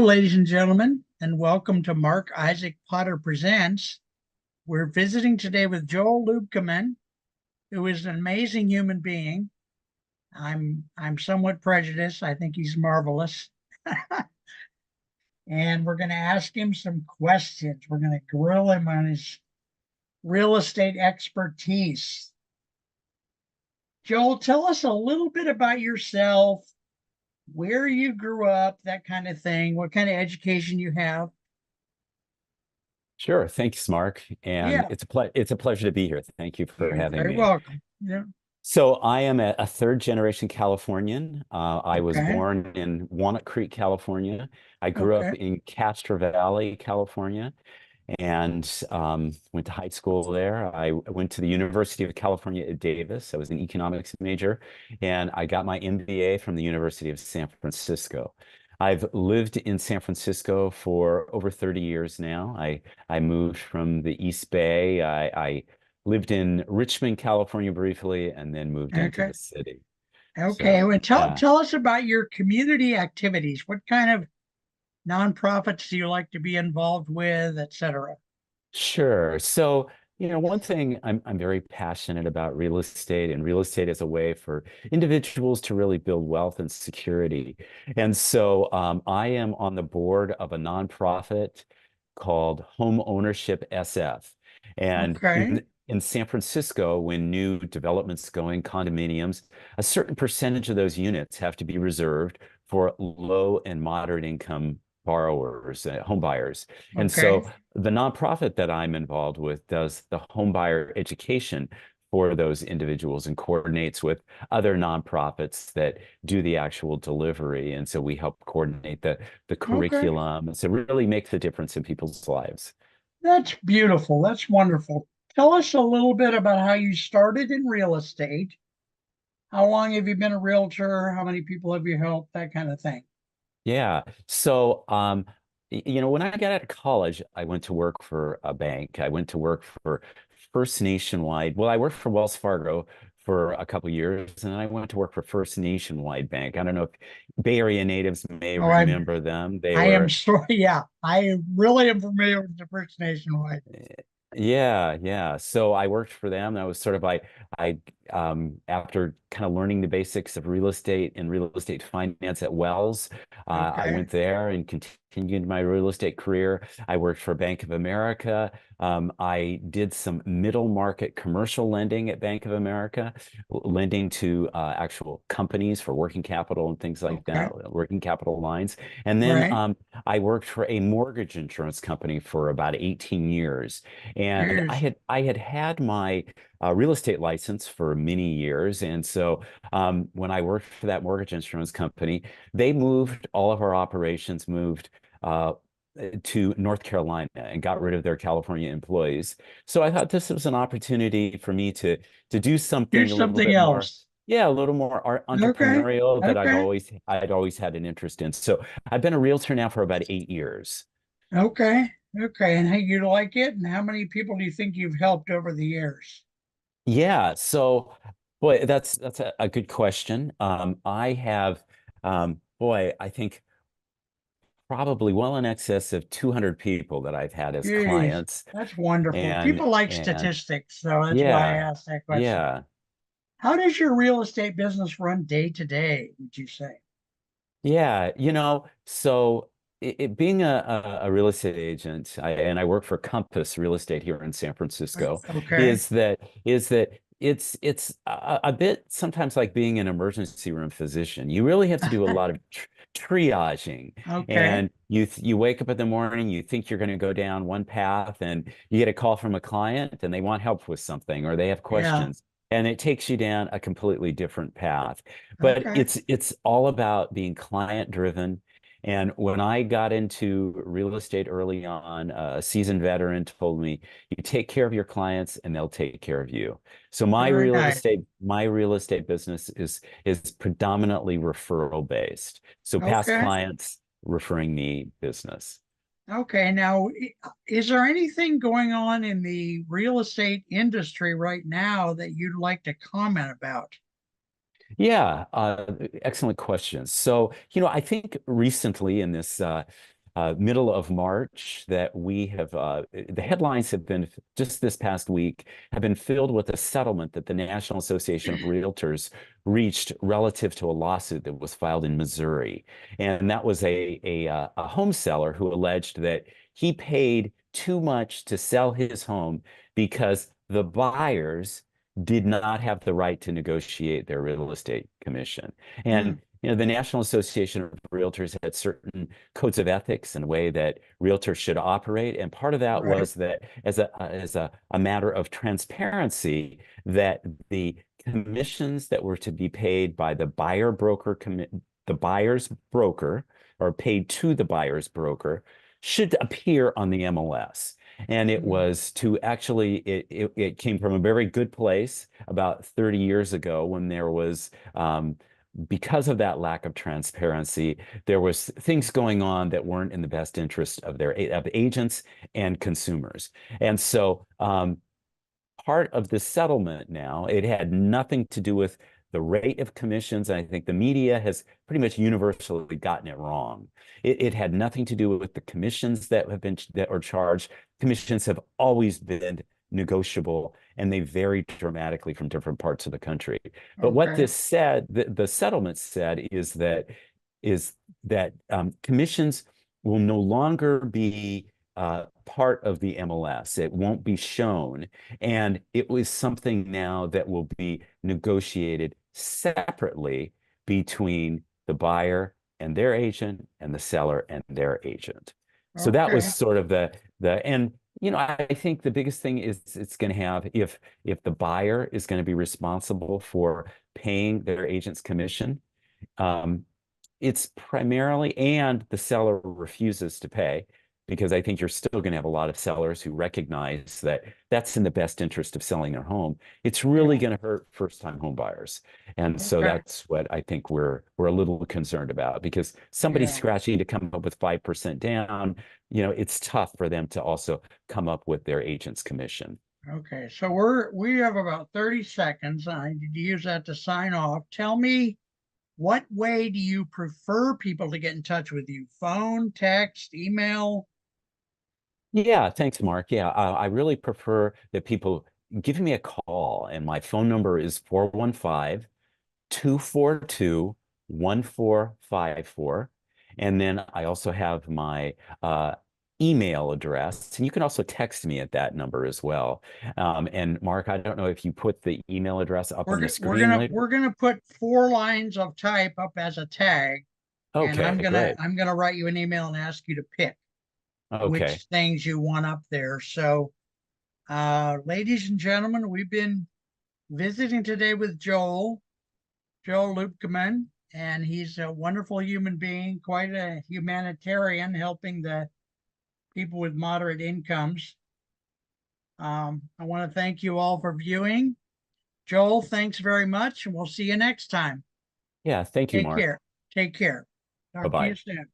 ladies and gentlemen, and welcome to Mark Isaac Potter Presents. We're visiting today with Joel Luebkeman, who is an amazing human being. I'm somewhat prejudiced. I think he's marvelous. And we're going to ask him some questions. We're going to grill him on his real estate expertise. Joel, tell us a little bit about yourself, where you grew up, that kind of thing, what kind of education you have. Sure. Thanks, Mark. And Yeah, it's a pleasure to be here. Thank you for you're having very me. welcome. Yeah. So I am a third generation Californian. I was Okay. born in Walnut Creek, California. I grew up Okay. in Castro Valley, California, and went to high school there. I went to the University of California at Davis. I was an economics major, and I got my MBA from the University of San Francisco. I've lived in San Francisco for over 30 years now. I moved from the East Bay. I lived in Richmond, California briefly, and then moved into Okay. the city. Okay. So, Well, tell yeah. tell us about your community activities. What kind of nonprofits do you like to be involved with, et cetera? Sure. So, one thing I'm very passionate about real estate, and real estate is a way for individuals to really build wealth and security. And so I am on the board of a nonprofit called Home Ownership SF. And Okay. in San Francisco, when new developments go in condominiums, a certain percentage of those units have to be reserved for low and moderate income borrowers, home buyers. And Okay. so the nonprofit that I'm involved with does the home buyer education for those individuals and coordinates with other nonprofits that do the actual delivery. And so we help coordinate the Okay. curriculum. So it really makes a difference in people's lives. That's beautiful. That's wonderful. Tell us a little bit about how you started in real estate. How long have you been a realtor? How many people have you helped? That kind of thing. Yeah. So, when I got out of college, I went to work for a bank. I went to work for First Nationwide. Well, I worked for Wells Fargo for a couple years, and then I went to work for First Nationwide Bank. I don't know if Bay Area natives may Oh, I'm remember them. They I am were sorry. Yeah, I really am familiar with the First Nationwide. Yeah, yeah. So I worked for them. That was sort of I after kind of learning the basics of real estate and real estate finance at Wells, I Okay. went there and continued my real estate career. I worked for Bank of America. I did some middle market commercial lending at Bank of America, lending to actual companies for working capital and things like Okay. that, working capital lines. And then Right. I worked for a mortgage insurance company for about 18 years. And I Years. had I had had my real estate license for many years, and so when I worked for that mortgage insurance company, they moved all of our operations moved uh, to North Carolina and got rid of their California employees. So I thought this was an opportunity for me to do Do something a little something bit more. else. Yeah, a little more Okay. entrepreneurial that Okay. I'd always had an interest in. So I've been a realtor now for about 8 years. Okay. Okay. And how you like it? And how many people do you think you've helped over the years? Yeah, so boy, that's a good question. I have boy, I think probably well in excess of 200 people that I've had as Jeez, clients. that's wonderful. And People like and statistics, so that's why I yeah, asked that question. yeah. How does your real estate business run day to day, would you say? Yeah, so being a real estate agent, and I work for Compass Real Estate here in San Francisco, Okay. is that it's a bit sometimes like being an emergency room physician. You really have to do a lot of triaging, Okay. and you wake up in the morning, you think you're going to go down one path, and you get a call from a client, and they want help with something, or they have Yeah. questions. And it takes you down a completely different path. But Okay. it's all about being client driven. And when I got into real estate early on, a seasoned veteran told me, you take care of your clients and they'll take care of you. So Very nice. my real estate business is predominantly referral based. So past Okay. clients referring me business. Okay. Now, is there anything going on in the real estate industry right now that you'd like to comment about? Yeah, excellent questions. So, I think recently in middle of March that we have, the headlines have been just this past week have been filled with a settlement that the National Association of Realtors reached relative to a lawsuit that was filed in Missouri. And that was a home seller who alleged that he paid too much to sell his home because the buyers did not have the right to negotiate their real estate commission. Hmm. And the National Association of Realtors had certain codes of ethics and the way that realtors should operate. And part of that Right. was that as a matter of transparency, that the commissions that were to be paid by the the buyer's broker or paid to the buyer's broker should appear on the MLS. And it Hmm. was to actually, it came from a very good place about 30 years ago when there was, because of that lack of transparency, there was things going on that weren't in the best interest of of agents and consumers. And so part of the settlement now, it had nothing to do with the rate of commissions. And I think the media has pretty much universally gotten it wrong. It had nothing to do with the commissions that are charged. Commissions have always been negotiable and they vary dramatically from different parts of the country. But what Okay. this said, the settlement said is that commissions will no longer be part of the MLS. It won't be shown. And it was something now that will be negotiated separately between the buyer and their agent and the seller and their agent. So that was Okay. sort of and I think the biggest thing is it's going to have if the buyer is going to be responsible for paying their agent's commission, um, it's primarily, and the seller refuses to pay, because I think you're still going to have a lot of sellers who recognize that that's in the best interest of selling their home. It's really Yeah. going to hurt first-time home buyers. And so Okay. that's what I think we're a little concerned about, because somebody Yeah. scratching to come up with 5% down, it's tough for them to also come up with their agent's commission. Okay. So we have about 30 seconds. I need to use that to sign off. Tell me, what way do you prefer people to get in touch with you? Phone, text, email? Yeah, thanks, Mark. Yeah, I really prefer that people give me a call, and my phone number is 415-242-1454. And then I also have my email address, and you can also text me at that number as well. And Mark, I don't know if you put the email address up on the screen later. We're gonna put 4 lines of type up as a tag, and Okay, great. I'm gonna write you an email and ask you to pick Okay. which things you want up there. So, ladies and gentlemen, we've been visiting today with Joel Luebkeman, and he's a wonderful human being, quite a humanitarian, helping the people with moderate incomes. I want to thank you all for viewing. Joel, thanks very much, and we'll see you next time. Yeah, thank you, Take Mark. care. Take care. Talk to you Bye-bye. soon.